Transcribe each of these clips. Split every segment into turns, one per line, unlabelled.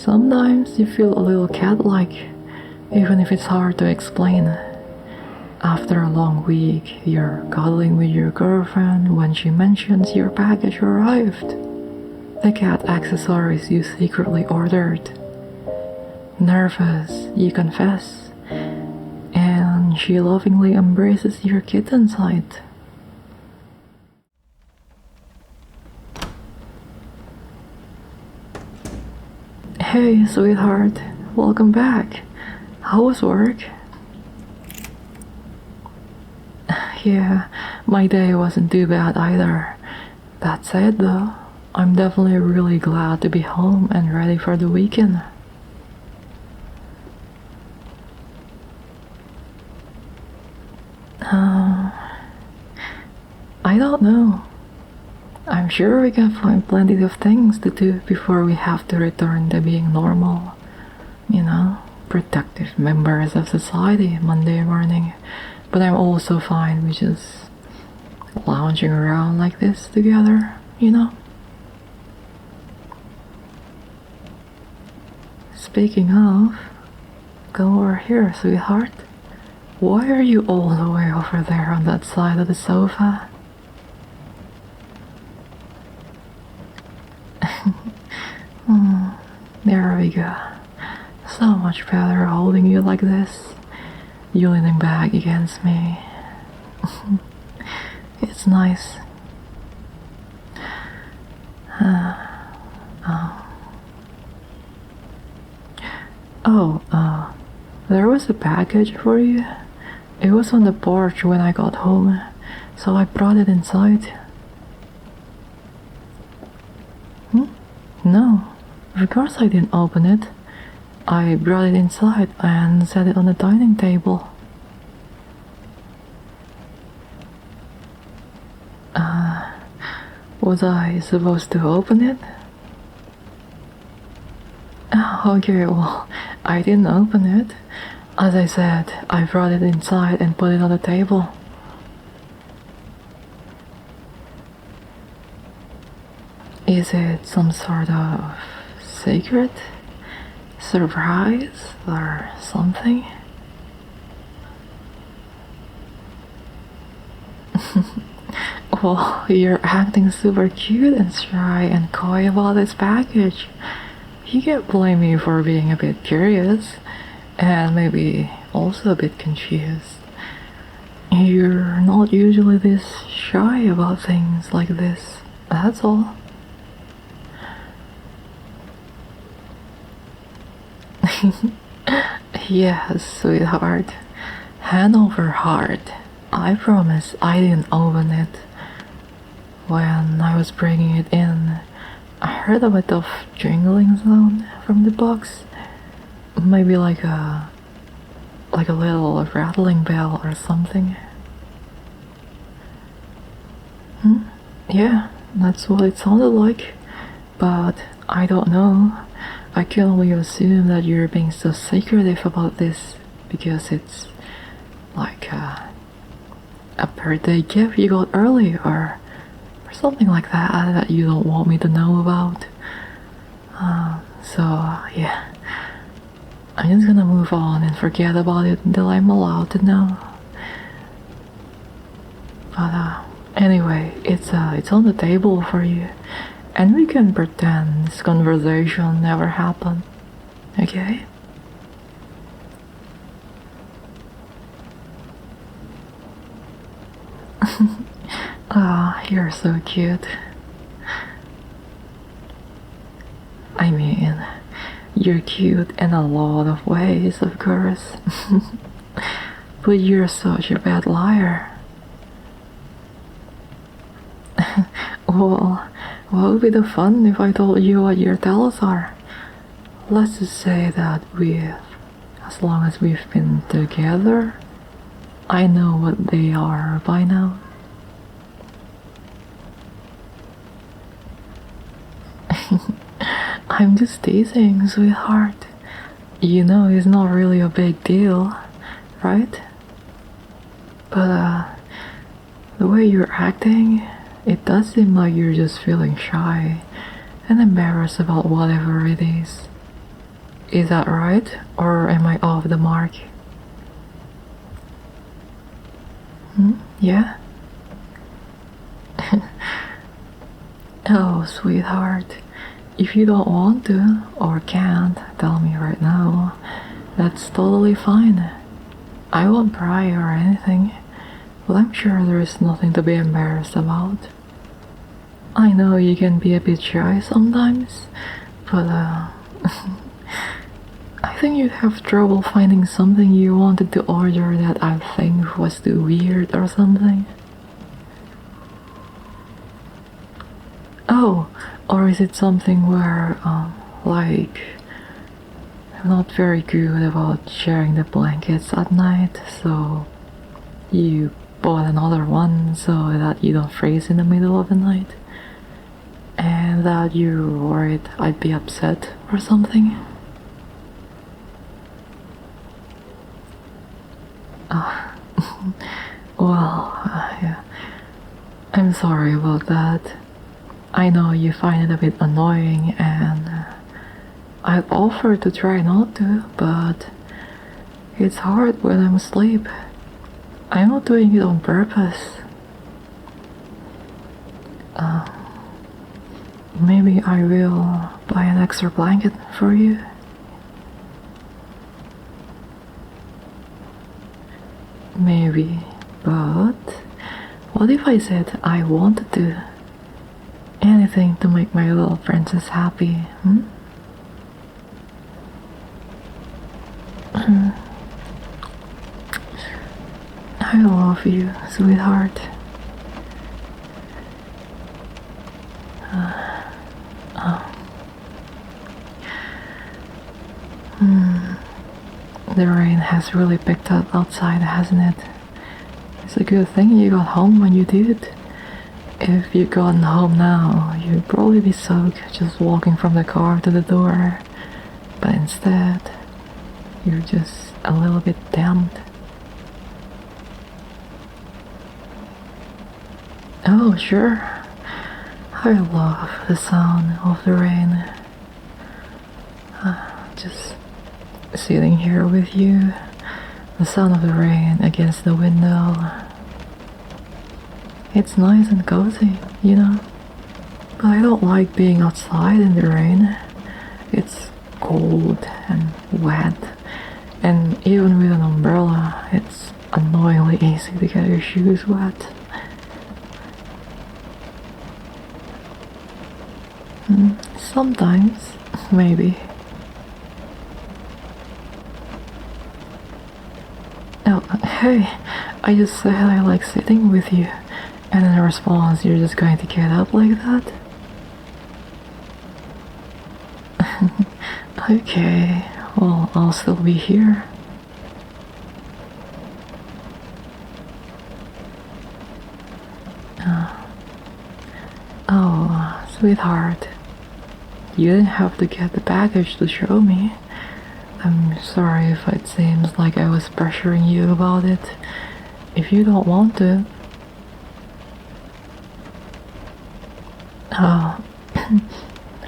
Sometimes you feel a little cat-like, even if it's hard to explain. After a long week, you're cuddling with your girlfriend when she mentions your package arrived. The cat accessories you secretly ordered. Nervous, you confess, and she lovingly embraces your kitten side. Hey, sweetheart, welcome back. How was work? Yeah, my day wasn't too bad either. That said though, I'm definitely really glad to be home and ready for the weekend. I don't know. I'm sure we can find plenty of things to do before we have to return to being normal. You know, productive members of society Monday morning. But I'm also fine with just lounging around like this together, you know? Speaking of, come over here, sweetheart. Why are you all the way over there on that side of the sofa? There we go. So much better holding you like this. You leaning back against me. It's nice. There was a package for you. It was on the porch when I got home, so I brought it inside. No, of course I didn't open it. I brought it inside and set it on the dining table. Was I supposed to open it? Okay, well, I didn't open it. As I said, I brought it inside and put it on the table. Is it some sort of secret? Surprise? Or something? Well, you're acting super cute and shy and coy about this package. You can't blame me for being a bit curious, and maybe also a bit confused. You're not usually this shy about things like this, that's all. Yes, sweetheart. Hand over heart. I promise I didn't open it. When I was bringing it in, I heard a bit of jingling sound from the box. Maybe like a little rattling bell or something. Yeah, that's what it sounded like. But I don't know. I can only assume that you're being so secretive about this because it's like a birthday gift you got early or something like that you don't want me to know about. So yeah, I'm just gonna move on and forget about it until I'm allowed to know. But anyway, it's on the table for you, and we can pretend this conversation never happened, okay? You're so cute. I mean, you're cute in a lot of ways, of course. But you're such a bad liar. Well, what would be the fun if I told you what your tells are? Let's just say that as long as we've been together, I know what they are by now. I'm just teasing, sweetheart. You know it's not really a big deal, right? But the way you're acting, it does seem like you're just feeling shy and embarrassed about whatever it is. Is that right? Or am I off the mark? Yeah? Oh, sweetheart. If you don't want to or can't tell me right now, that's totally fine. I won't pry or anything, but I'm sure there is nothing to be embarrassed about. I know you can be a bit shy sometimes, but I think you'd have trouble finding something you wanted to order that I think was too weird or something. Oh, or is it something where, like, I'm not very good about sharing the blankets at night, so you bought another one so that you don't freeze in the middle of the night? And that you're worried I'd be upset or something? Well, yeah. I'm sorry about that. I know you find it a bit annoying, and I'd offer to try not to, but it's hard when I'm asleep. I'm not doing it on purpose. Maybe I will buy an extra blanket for you. Maybe, but what if I said I wanted to? Anything to make my little princess happy, I love you, sweetheart. The rain has really picked up outside, hasn't it? It's a good thing you got home when you did. If you'd gotten home now, you'd probably be soaked just walking from the car to the door. But instead, you're just a little bit damped. Oh, sure. I love the sound of the rain. Just sitting here with you, the sound of the rain against the window. It's nice and cozy, you know? But I don't like being outside in the rain. It's cold and wet, and even with an umbrella, it's annoyingly easy to get your shoes wet. Sometimes, maybe. Oh, hey, I just said I like sitting with you, and in response you're just going to get up like that? Okay, well, I'll still be here. Oh, sweetheart, you didn't have to get the package to show me. I'm sorry if it seems like I was pressuring you about it. If you don't want to...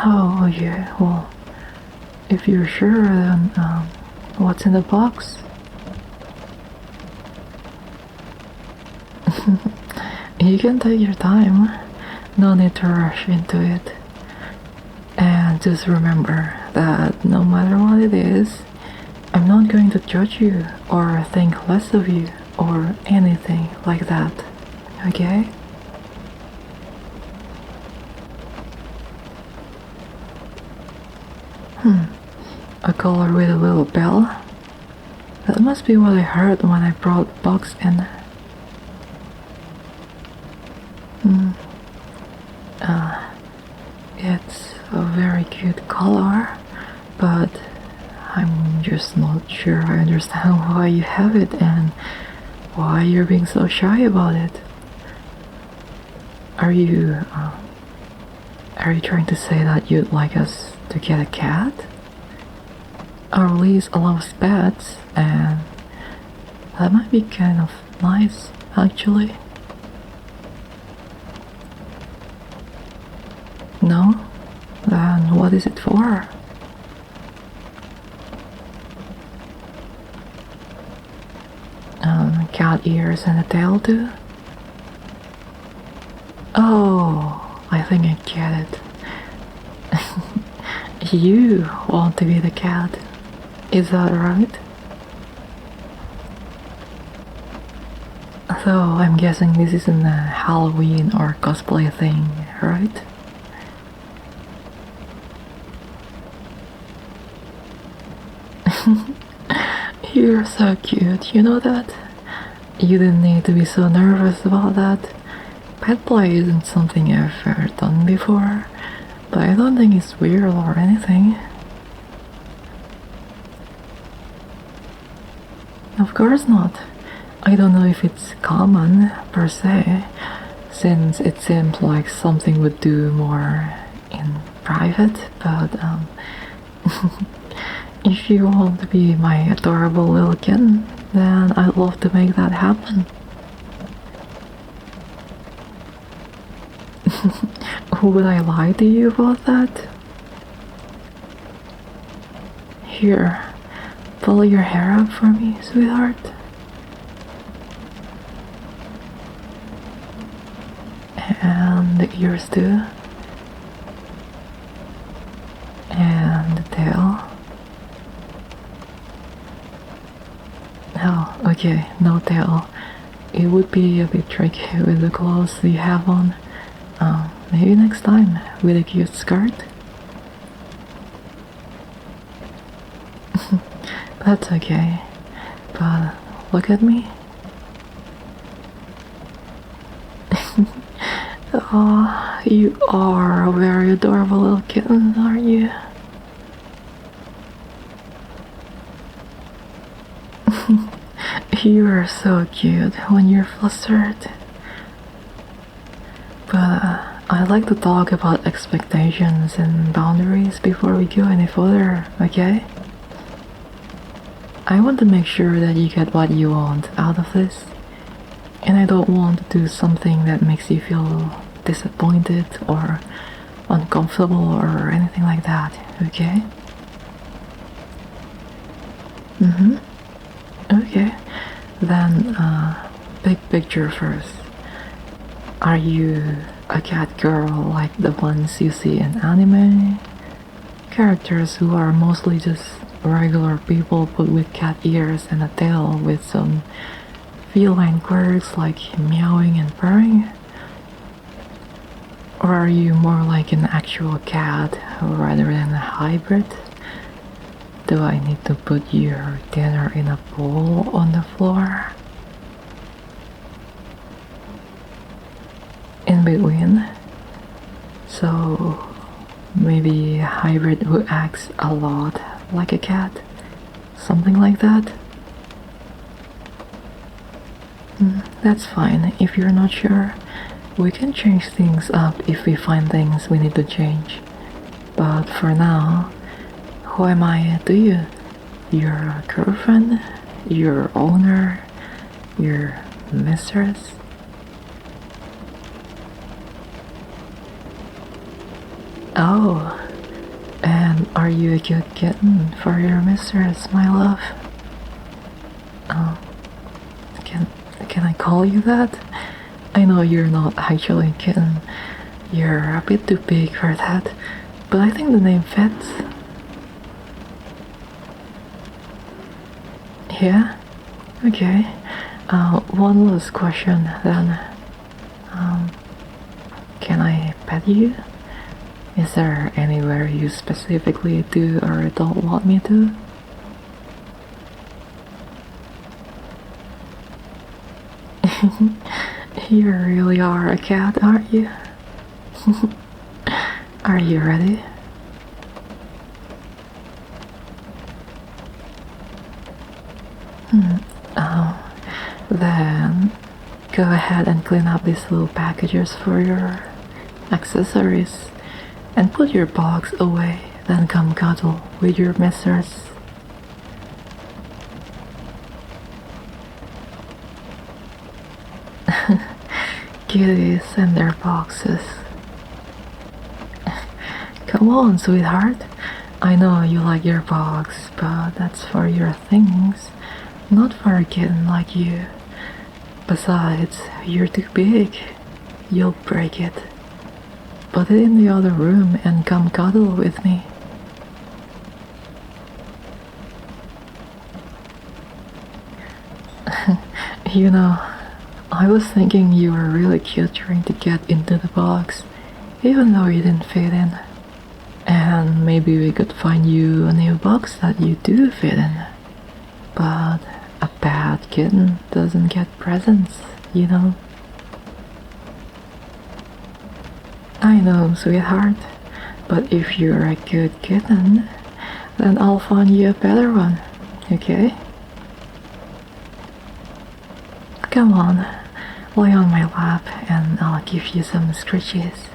Oh, yeah, well, if you're sure, then, what's in the box? You can take your time. No need to rush into it. And just remember that no matter what it is, I'm not going to judge you or think less of you or anything like that, okay? A collar with a little bell? That must be what I heard when I brought the box in. It's a very cute color, but I'm just not sure I understand why you have it and why you're being so shy about it. Are you trying to say that you'd like us to get a cat? Our lease allows pets, and that might be kind of nice, actually. No? Then what is it for? cat ears and a tail too? Oh, I think I get it. You want to be the cat, is that right? So I'm guessing this isn't a Halloween or cosplay thing, right? You're so cute, you know that? You didn't need to be so nervous about that. Pet play isn't something I've ever done before, but I don't think it's weird or anything. Of course not. I don't know if it's common, per se, since it seems like something would do more in private, but if you want to be my adorable little kitten, then I'd love to make that happen. Would I lie to you about that? Here, pull your hair up for me, sweetheart. And the ears too. And the tail. Oh, okay, no tail. It would be a bit tricky with the clothes you have on. Maybe next time with a cute skirt. That's okay, but look at me. Oh, you are a very adorable little kitten, aren't you? You are so cute when you're flustered. But I'd like to talk about expectations and boundaries before we go any further, okay? I want to make sure that you get what you want out of this, and I don't want to do something that makes you feel disappointed or uncomfortable or anything like that, okay? Okay, then big picture first. Are you a cat girl like the ones you see in anime? Characters who are mostly just regular people but with cat ears and a tail with some feline quirks like meowing and purring? Or are you more like an actual cat rather than a hybrid? Do I need to put your dinner in a bowl on the floor? In between. So maybe a hybrid who acts a lot like a cat, something like that. That's fine. If you're not sure, we can change things up if we find things we need to change. But for now, who am I to you? Your girlfriend? Your owner? Your mistress? Oh, and are you a good kitten for your mistress, my love? Can I call you that? I know you're not actually a kitten. You're a bit too big for that, but I think the name fits. Yeah? Okay. One last question then. Can I pet you? Is there anywhere you specifically do or don't want me to? You really are a cat, aren't you? Are you ready? Then go ahead and clean up these little packages for your accessories and put your box away, then come cuddle with your mistress. Kitties and their boxes. Come on, sweetheart. I know you like your box, but that's for your things, not for a kitten like you. Besides, you're too big. You'll break it. Put it in the other room and come cuddle with me. You know, I was thinking you were really cute trying to get into the box, even though you didn't fit in. And maybe we could find you a new box that you do fit in. But a bad kitten doesn't get presents, you know. I know, sweetheart, but if you're a good kitten, then I'll find you a better one, okay? Come on, lie on my lap and I'll give you some scratches.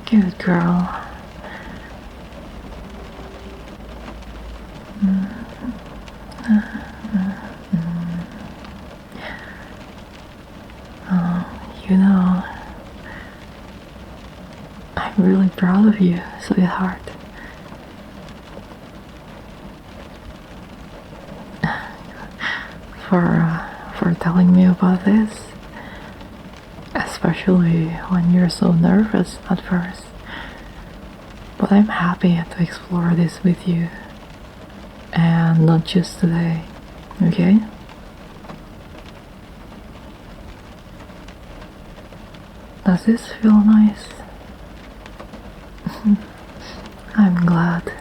Good girl. You know, I'm really proud of you, sweetheart. For telling me about this, especially when you're so nervous at first. But I'm happy to explore this with you, and not just today, okay? Does this feel nice? I'm glad.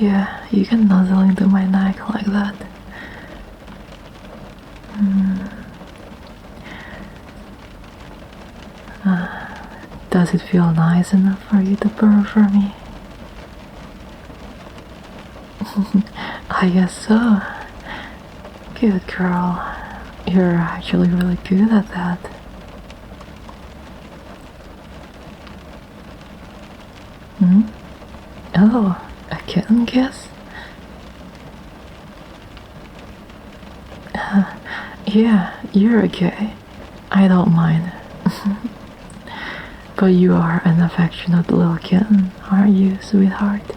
Yeah, you can nuzzle into my neck like that. Does it feel nice enough for you to purr for me? I guess so. Good girl. You're actually really good at that. Oh, a kitten kiss? Yeah, you're okay. I don't mind. But you are an affectionate little kitten, aren't you, sweetheart?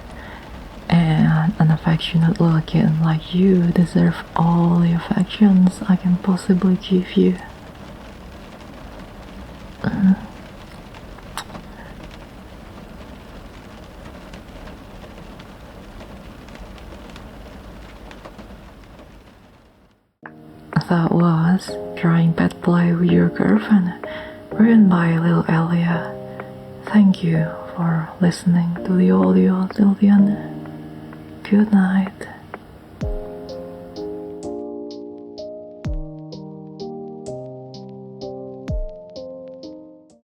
And an affectionate little kitten like you deserve all the affections I can possibly give you. That was Trying Pet Play with Your Girlfriend, written by Lil Elia. Thank you for listening to the audio till the end. Good night.